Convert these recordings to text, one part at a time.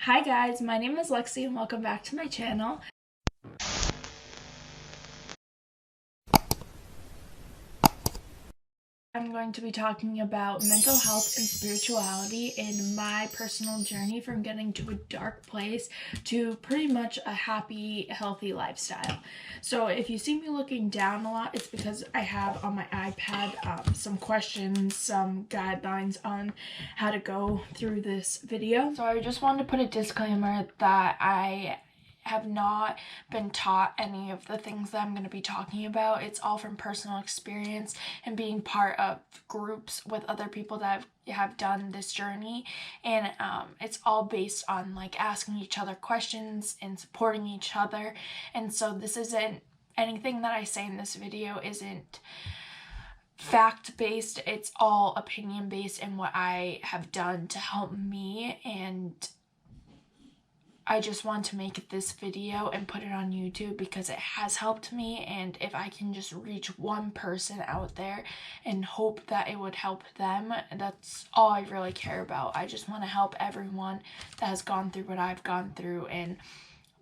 Hi guys, my name is Lexi and welcome back to my channel. I'm going to be talking about mental health and spirituality in my personal journey from getting to a dark place to pretty much a happy, healthy lifestyle. So if you see me looking down a lot, it's because I have on my iPad some questions, some guidelines on how to go through this video. So I just wanted to put a disclaimer that I have not been taught any of the things that I'm going to be talking about. It's all from personal experience and being part of groups with other people that have done this journey, and it's all based on like asking each other questions and supporting each other. And so this isn't anything that I say in this video isn't fact-based, it's all opinion-based and what I have done to help me, and I just want to make this video and put it on YouTube because it has helped me, and if I can just reach one person out there and hope that it would help them, that's all I really care about. I just want to help everyone that has gone through what I've gone through, and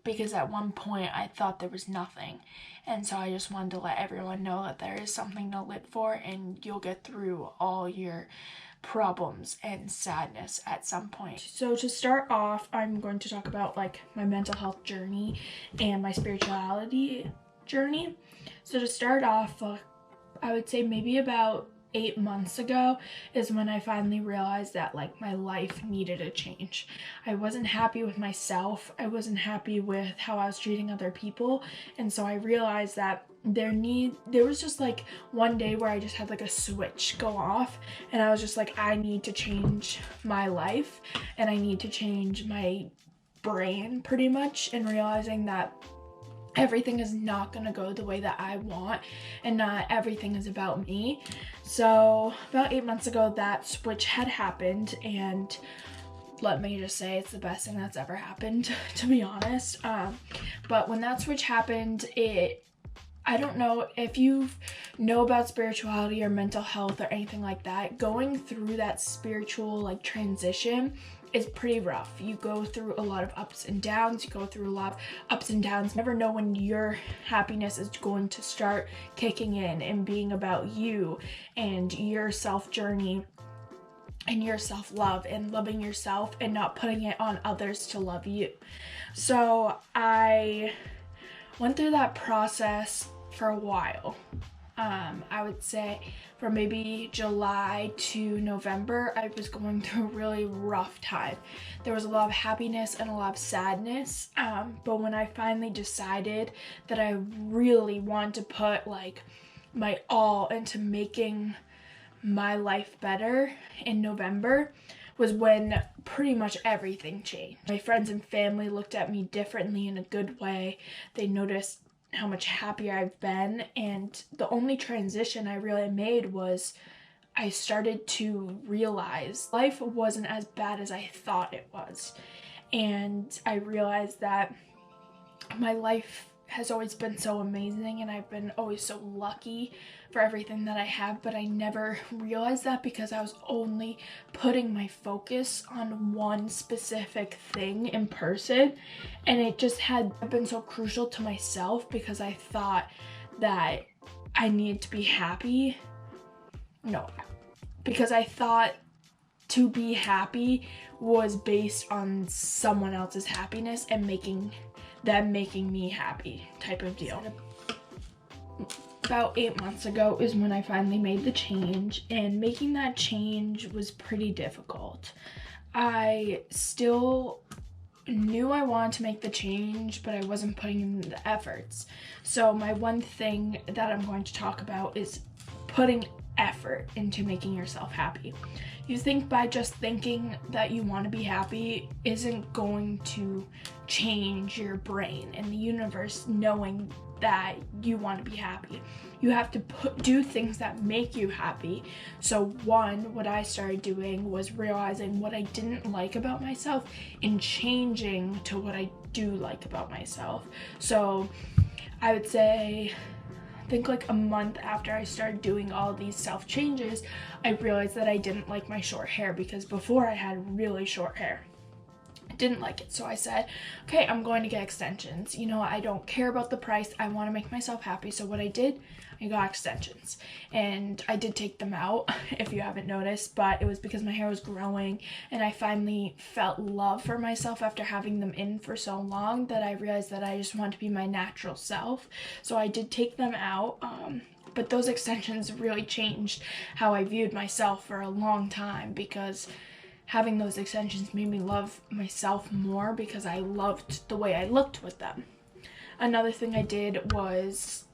because at one point I thought there was nothing, and so I just wanted to let everyone know that there is something to live for, and you'll get through all your problems and sadness at some point. So to start off, I'm going to talk about like my mental health journey and my spirituality journey. So to start off, I would say maybe about 8 months ago is when I finally realized that like my life needed a change. I wasn't happy with myself. I wasn't happy with how I was treating other people. And so I realized that there was just like one day where I just had like a switch go off, and I was just like, I need to change my life and I need to change my brain pretty much, and realizing that everything is not going to go the way that I want, and not everything is about me. So about 8 months ago that switch had happened, and let me just say it's the best thing that's ever happened, to be honest. But when that switch happened, I don't know if you know about spirituality or mental health or anything like that, going through that spiritual like transition is pretty rough. You go through a lot of ups and downs. Never know when your happiness is going to start kicking in and being about you and your self journey and your self-love and loving yourself and not putting it on others to love you. So I went through that process for a while. I would say from maybe July to November, I was going through a really rough time. There was a lot of happiness and a lot of sadness, but when I finally decided that I really want to put like my all into making my life better in November, was when pretty much everything changed. My friends and family looked at me differently in a good way. They noticed how much happier I've been, and the only transition I really made was I started to realize life wasn't as bad as I thought it was. And I realized that my life has always been so amazing, and I've been always so lucky for everything that I have, but I never realized that because I was only putting my focus on one specific thing in person, and it just had been so crucial to myself because I thought that I needed to be happy. No, because I thought to be happy was based on someone else's happiness and making me happy type of deal. About 8 months ago is when I finally made the change, and making that change was pretty difficult. I still knew I wanted to make the change, but I wasn't putting in the efforts. So my one thing that I'm going to talk about is putting effort into making yourself happy. You think by just thinking that you want to be happy isn't going to change your brain and the universe knowing that you want to be happy. You have to do things that make you happy. So one, what I started doing was realizing what I didn't like about myself and changing to what I do like about myself. So I would say, I think like a month after I started doing all these self changes, I realized that I didn't like my short hair, because before I had really short hair. didn't like it. So I said, okay, I'm going to get extensions. You know, I don't care about the price. I want to make myself happy. So what I did, I got extensions, and I did take them out if you haven't noticed, but it was because my hair was growing and I finally felt love for myself after having them in for so long that I realized that I just want to be my natural self. So I did take them out, but those extensions really changed how I viewed myself for a long time, because having those extensions made me love myself more because I loved the way I looked with them. Another thing I did was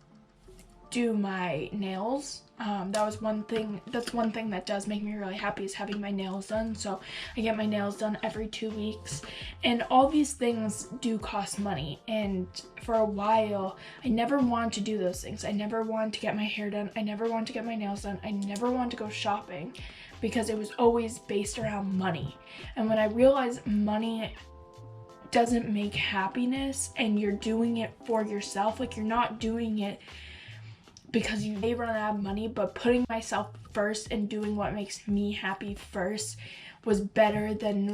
do my nails. That's one thing that does make me really happy, is having my nails done. So I get my nails done every 2 weeks, and all these things do cost money, and for a while I never wanted to do those things. I never wanted to get my hair done, I never wanted to get my nails done, I never wanted to go shopping, because it was always based around money. And when I realized money doesn't make happiness, and you're doing it for yourself, like you're not doing it because you may run out of money, but putting myself first and doing what makes me happy first was better than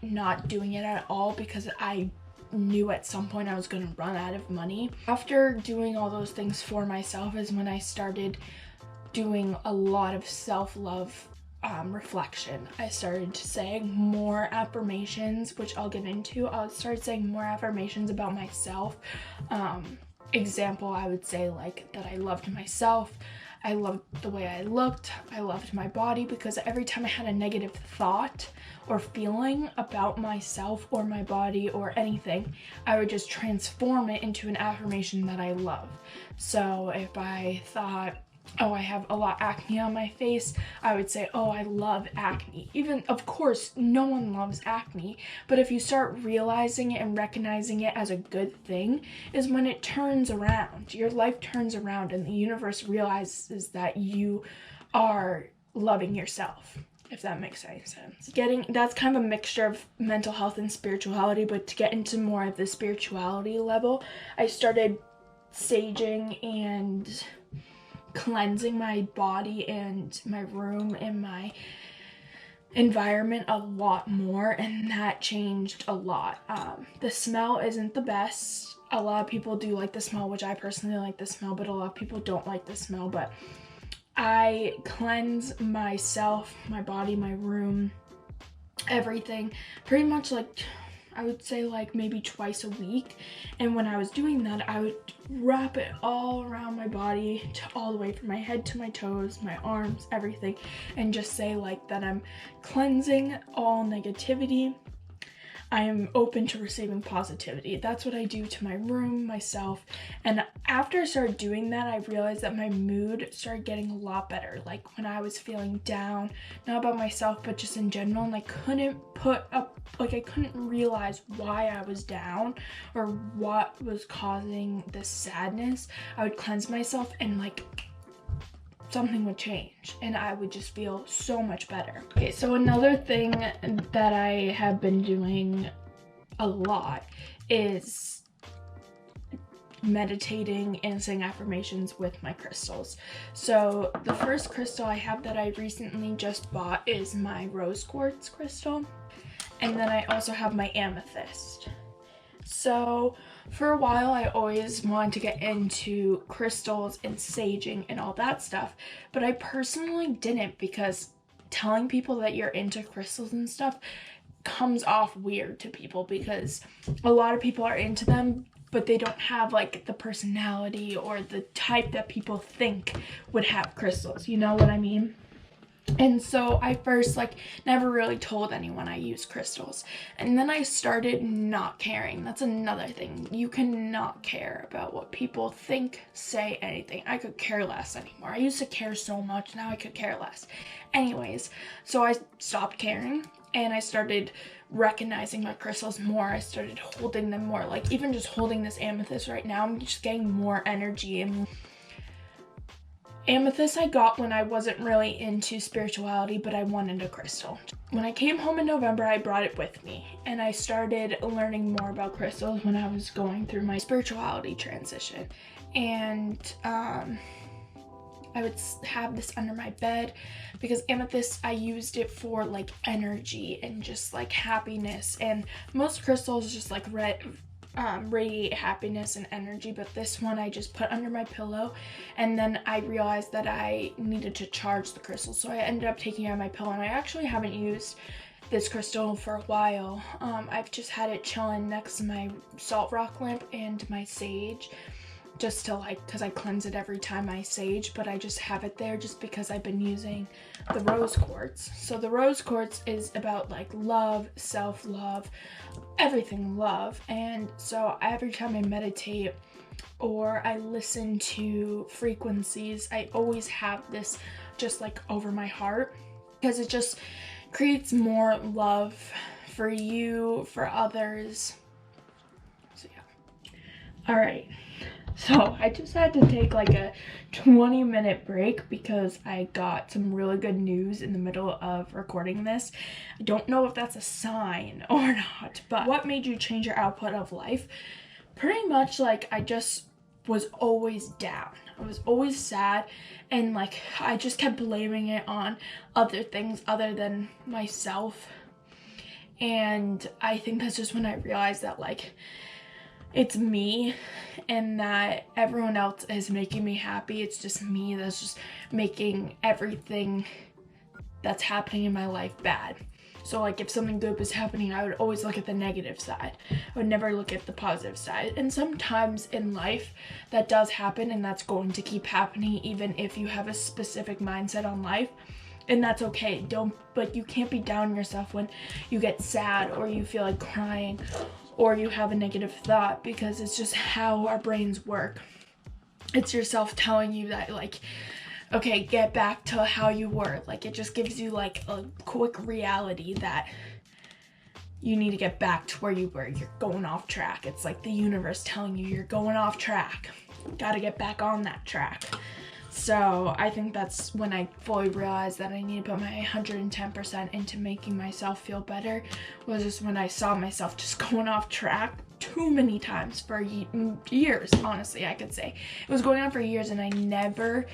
not doing it at all, because I knew at some point I was going to run out of money. After doing all those things for myself is when I started doing a lot of self-love reflection. I started saying more affirmations, which I'll get into. I'll start saying more affirmations about myself. Example, I would say that I loved myself, I loved the way I looked, I loved my body, because every time I had a negative thought or feeling about myself or my body or anything, I would just transform it into an affirmation that I love. So if I thought, oh, I have a lot of acne on my face, I would say, oh, I love acne. Even, of course, no one loves acne, but if you start realizing it and recognizing it as a good thing, is when it turns around. Your life turns around and the universe realizes that you are loving yourself, if that makes any sense. That's kind of a mixture of mental health and spirituality, but to get into more of the spirituality level, I started saging and cleansing my body and my room and my environment a lot more, and that changed a lot. The smell isn't the best. A lot of people do like the smell, which I personally like the smell, but a lot of people don't like the smell. But I cleanse myself, my body, my room, everything, pretty much I would say maybe twice a week. And when I was doing that, I would wrap it all around my body, all the way from my head to my toes, my arms, everything, and just say that I'm cleansing all negativity. I am open to receiving positivity. That's what I do to my room, myself. And after I started doing that, I realized that my mood started getting a lot better. Like when I was feeling down, not about myself, but just in general, and I couldn't I couldn't realize why I was down or what was causing this sadness. I would cleanse myself and something would change and I would just feel so much better. Okay, so another thing that I have been doing a lot is meditating and saying affirmations with my crystals. So the first crystal I have that I recently just bought is my rose quartz crystal, and then I also have my amethyst. So for a while, I always wanted to get into crystals and saging and all that stuff, but I personally didn't, because telling people that you're into crystals and stuff comes off weird to people, because a lot of people are into them, but they don't have the personality or the type that people think would have crystals, you know what I mean? And so I first never really told anyone I use crystals, and then I started not caring. That's another thing. You cannot care about what people think, say, anything. I could care less anymore. I used to care so much, now I could care less. Anyways, so I stopped caring and I started recognizing my crystals more. I started holding them more. Even just holding this amethyst right now, I'm just getting more energy. And amethyst I got when I wasn't really into spirituality, but I wanted a crystal. When I came home in November, I brought it with me, and I started learning more about crystals when I was going through my spirituality transition. And I would have this under my bed because amethyst, I used it for like energy and just like happiness, and most crystals just like radiate happiness and energy, but this one I just put under my pillow, and then I realized that I needed to charge the crystal, so I ended up taking it out of my pillow, and I actually haven't used this crystal for a while. I've just had it chilling next to my salt rock lamp and my sage, just to like, because I cleanse it every time I sage, but I just have it there just because I've been using the rose quartz. So the rose quartz is about like love, self-love, everything love. And so every time I meditate or I listen to frequencies, I always have this just like over my heart, because it just creates more love for you, for others. So yeah. All right. So I just had to take like a 20-minute break because I got some really good news in the middle of recording this. I don't know if that's a sign or not, but what made you change your output of life? Pretty much like I just was always down. I was always sad, and like I just kept blaming it on other things other than myself. And I think that's just when I realized that like it's me, and that everyone else is making me happy. It's just me that's just making everything that's happening in my life bad. So like if something good was happening, I would always look at the negative side. I would never look at the positive side. And sometimes in life that does happen, and that's going to keep happening even if you have a specific mindset on life. And that's okay. But you can't be down on yourself when you get sad or you feel like crying or you have a negative thought, because it's just how our brains work. It's yourself telling you that like, okay, get back to how you were. Like it just gives you like a quick reality that you need to get back to where you were. You're going off track. It's like the universe telling you you're going off track. Gotta get back on that track. So I think that's when I fully realized that I need to put my 110% into making myself feel better, was just when I saw myself just going off track too many times for years, honestly, I could say. It was going on for years, and I never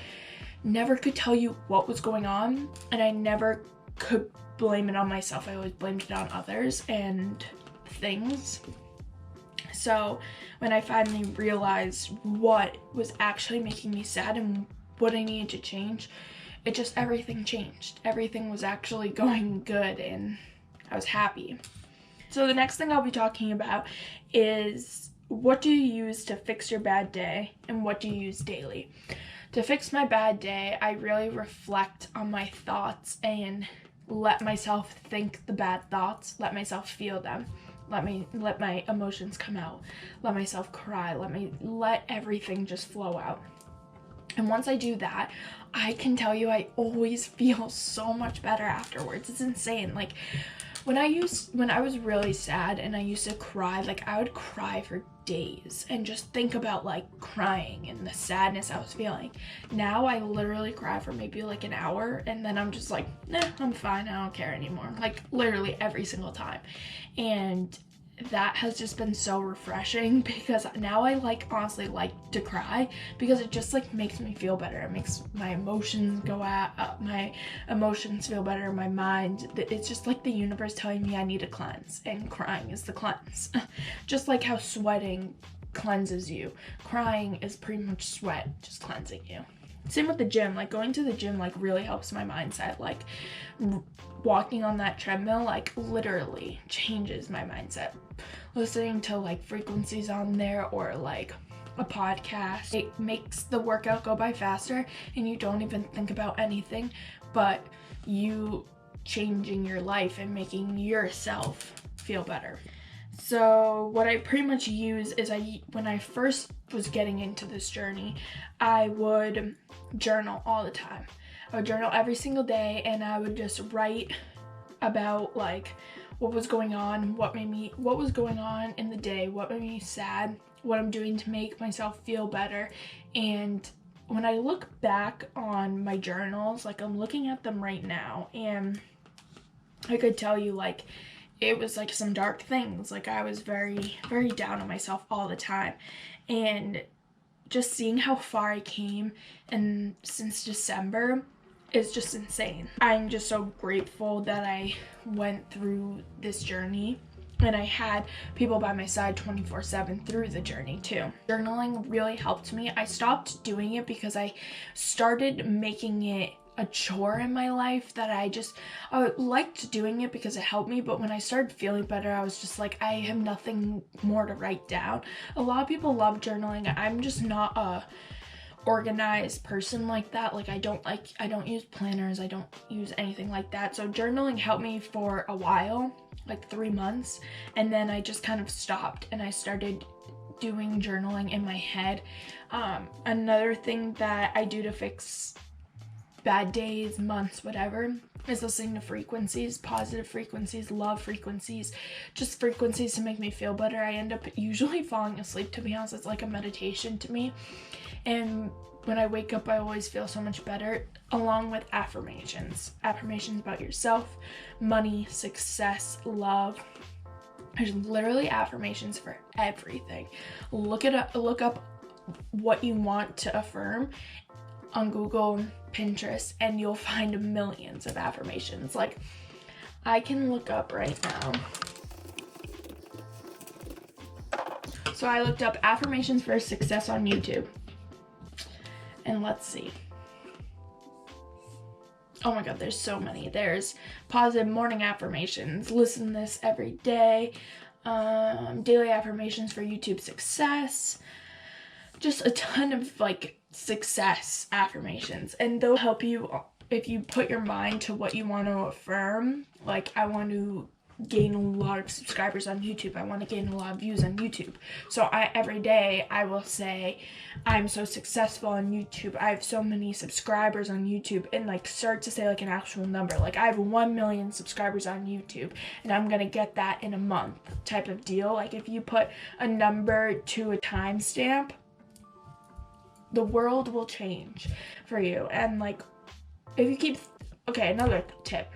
could tell you what was going on, and I never could blame it on myself. I always blamed it on others and things. So when I finally realized what was actually making me sad and what I needed to change, everything changed. Everything was actually going good, and I was happy. So the next thing I'll be talking about is, what do you use to fix your bad day, and what do you use daily? To fix my bad day, I really reflect on my thoughts and let myself think the bad thoughts, let myself feel them. Let my emotions come out. Let myself cry. Let everything just flow out. And once I do that, I can tell you I always feel so much better afterwards. It's insane. Like when I was really sad and I used to cry, like I would cry for days and just think about like crying and the sadness I was feeling. Now I literally cry for maybe like an hour, and then I'm just like, nah, I'm fine. I don't care anymore. Like literally every single time. And that has just been so refreshing, because now I like honestly like to cry, because it just like makes me feel better. It makes my emotions go out, my emotions feel better, my mind. It's just like the universe telling me I need a cleanse, and crying is the cleanse. Just like how sweating cleanses you, crying is pretty much sweat just cleansing you. Same with the gym. Like going to the gym like really helps my mindset. Like walking on that treadmill like literally changes my mindset. Listening to like frequencies on there or like a podcast, it makes the workout go by faster, and you don't even think about anything but you changing your life and making yourself feel better. So what I pretty much use is, when I first was getting into this journey, I would journal all the time. I would journal every single day, and I would just write about like what was going on, what was going on in the day, what made me sad, what I'm doing to make myself feel better. And when I look back on my journals, like I'm looking at them right now, and I could tell you like it was like some dark things. Like I was very, very down on myself all the time. And just seeing how far I came and since December is just insane. I'm just so grateful that I went through this journey and I had people by my side 24/7 through the journey too. Journaling really helped me. I stopped doing it because I started making it a chore in my life that I liked doing it because it helped me, but when I started feeling better, I was just like, I have nothing more to write down. A lot of people love journaling. I'm just not a organized person like that. Like I don't use planners, I don't use anything like that. So journaling helped me for a while, like 3 months, and then I just kind of stopped and I started doing journaling in my head. Another thing that I do to fix bad days, months, whatever, is listening to frequencies, positive frequencies, love frequencies, just frequencies to make me feel better. I end up usually falling asleep, to be honest. It's like a meditation to me. And when I wake up, I always feel so much better, along with affirmations. Affirmations about yourself, money, success, love. There's literally affirmations for everything. Look up what you want to affirm on Google, Pinterest, and you'll find millions of affirmations. Like, I can look up right now. So I looked up affirmations for success on YouTube. And let's see. Oh my god, there's so many. There's positive morning affirmations, listen to this every day, daily affirmations for YouTube success, just a ton of like success affirmations, and they'll help you if you put your mind to what you want to affirm. Like, I want to gain a lot of subscribers on YouTube, I want to gain a lot of views on YouTube, so every day I will say, I'm so successful on YouTube, I have so many subscribers on YouTube, and like start to say like an actual number, like I have 1 million subscribers on YouTube and I'm gonna get that in a month type of deal. Like, if you put a number to a timestamp, the world will change for you. And like, if you keep, okay, another tip,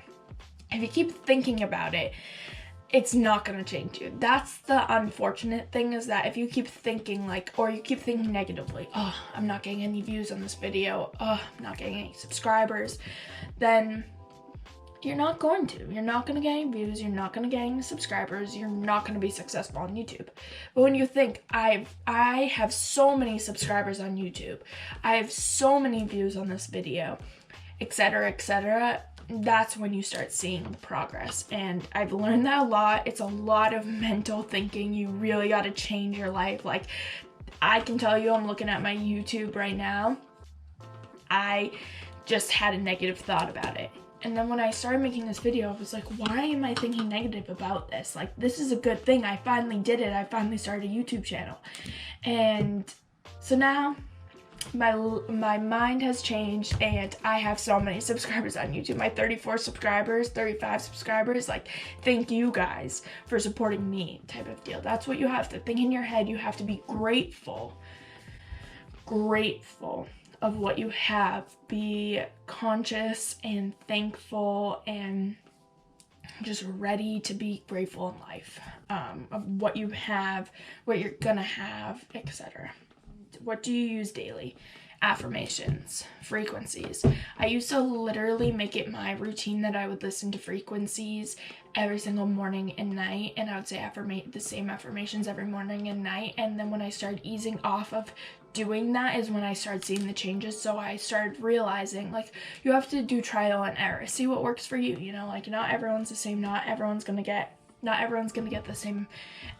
if you keep thinking about it, it's not going to change you. That's the unfortunate thing, is that if you keep thinking like, or you keep thinking negatively, oh, I'm not getting any views on this video, oh, I'm not getting any subscribers, then you're not going to. You're not going to get any views, you're not going to get any subscribers, you're not going to be successful on YouTube. But when you think, I have so many subscribers on YouTube, I have so many views on this video, etc., etc., that's when you start seeing the progress. And I've learned that a lot. It's a lot of mental thinking. You really got to change your life. Like, I can tell you, I'm looking at my YouTube right now, I just had a negative thought about it. And then when I started making this video, I was like, why am I thinking negative about this? Like, this is a good thing. I finally did it. I finally started a YouTube channel. And so now my mind has changed and I have so many subscribers on YouTube. My 34 subscribers, 35 subscribers. Like, thank you guys for supporting me type of deal. That's what you have to think in your head. You have to be grateful of what you have. Be conscious and thankful and just ready to be grateful in life, of what you have, what you're gonna have, etc. What do you use daily? Affirmations, frequencies. I used to literally make it my routine that I would listen to frequencies every single morning and night, and I would say the same affirmations every morning and night. And then when I started easing off of doing that is when I started seeing the changes. So I started realizing, like, you have to do trial and error, see what works for you, you know, like, not everyone's the same, not everyone's gonna get the same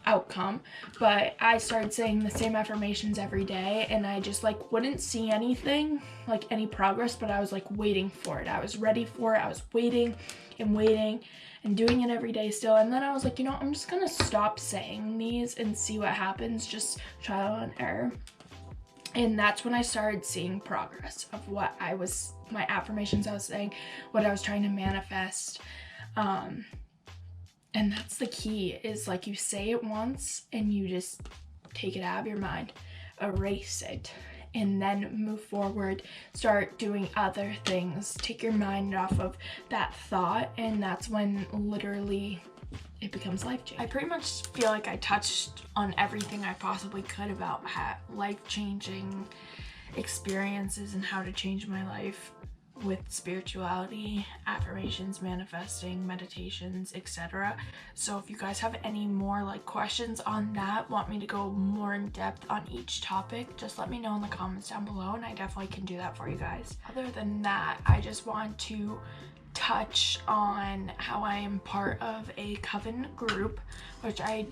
outcome. But I started saying the same affirmations every day, and I just like wouldn't see anything, like any progress, but I was like waiting for it. I was ready for it. I was waiting and doing it every day still. And then I was like, you know, I'm just gonna stop saying these and see what happens, just trial and error. And that's when I started seeing progress of what my affirmations I was saying, what I was trying to manifest. And that's the key, is like, you say it once and you just take it out of your mind, erase it, and then move forward, start doing other things, take your mind off of that thought. And that's when literally it becomes life-changing. I pretty much feel like I touched on everything I possibly could about life-changing experiences and how to change my life with spirituality, affirmations, manifesting, meditations, etc. So if you guys have any more like questions on that, want me to go more in depth on each topic, just let me know in the comments down below and I definitely can do that for you guys. Other than that, I just want to touch on how I am part of a coven group, which I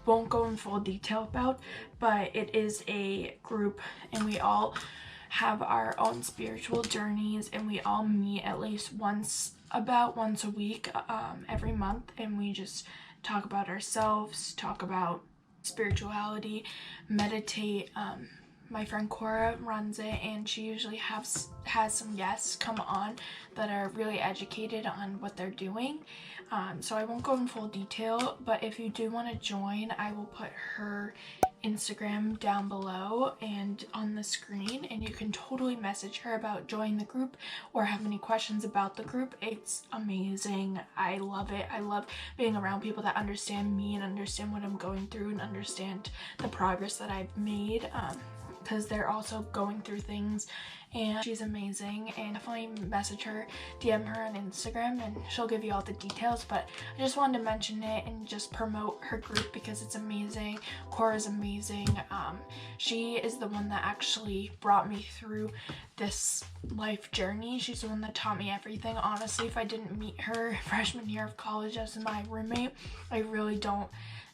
won't go in full detail about, but it is a group and we all have our own spiritual journeys and we all meet at least once a week every month, and we just talk about ourselves, talk about spirituality, meditate. My friend Cora runs it and she usually has some guests come on that are really educated on what they're doing. So I won't go in full detail, but if you do want to join, I will put her Instagram down below and on the screen, and you can totally message her about joining the group or have any questions about the group. It's amazing. I love it. I love being around people that understand me and understand what I'm going through and understand the progress that I've made, because they're also going through things, and she's amazing. And definitely message her, DM her on Instagram, and she'll give you all the details. But I just wanted to mention it and just promote her group because it's amazing. Cora's amazing. She is the one that actually brought me through this life journey. She's the one that taught me everything. Honestly, if I didn't meet her freshman year of college as my roommate, I really don't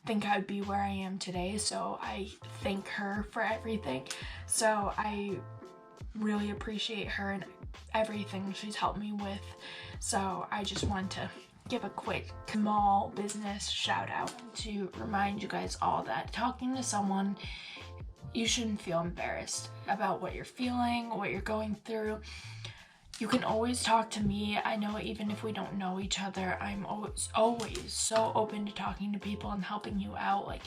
think I'd be where I am today. So I thank her for everything. So I really appreciate her and everything she's helped me with. So I just want to give a quick small business shout out to remind you guys all that talking to someone, you shouldn't feel embarrassed about what you're feeling, what you're going through. You can always talk to me. I know even if we don't know each other, I'm always so open to talking to people and helping you out. Like,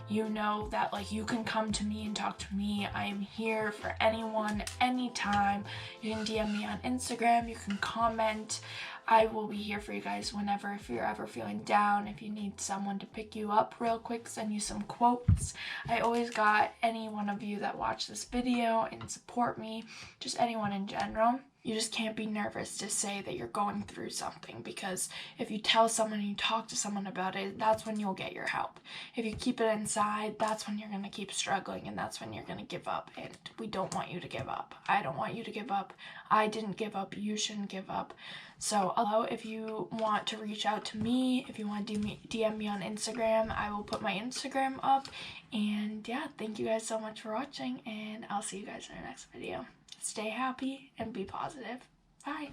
you know that like you can come to me and talk to me. I am here for anyone, anytime. You can DM me on Instagram, you can comment. I will be here for you guys whenever, if you're ever feeling down, if you need someone to pick you up real quick, send you some quotes. I always got any one of you that watch this video and support me, just anyone in general. You just can't be nervous to say that you're going through something, because if you tell someone and you talk to someone about it, that's when you'll get your help. If you keep it inside, that's when you're going to keep struggling, and that's when you're going to give up, and we don't want you to give up. I don't want you to give up. I didn't give up. You shouldn't give up. So if you want to reach out to me, if you want to DM me on Instagram, I will put my Instagram up. And yeah, thank you guys so much for watching, and I'll see you guys in the next video. Stay happy and be positive. Bye.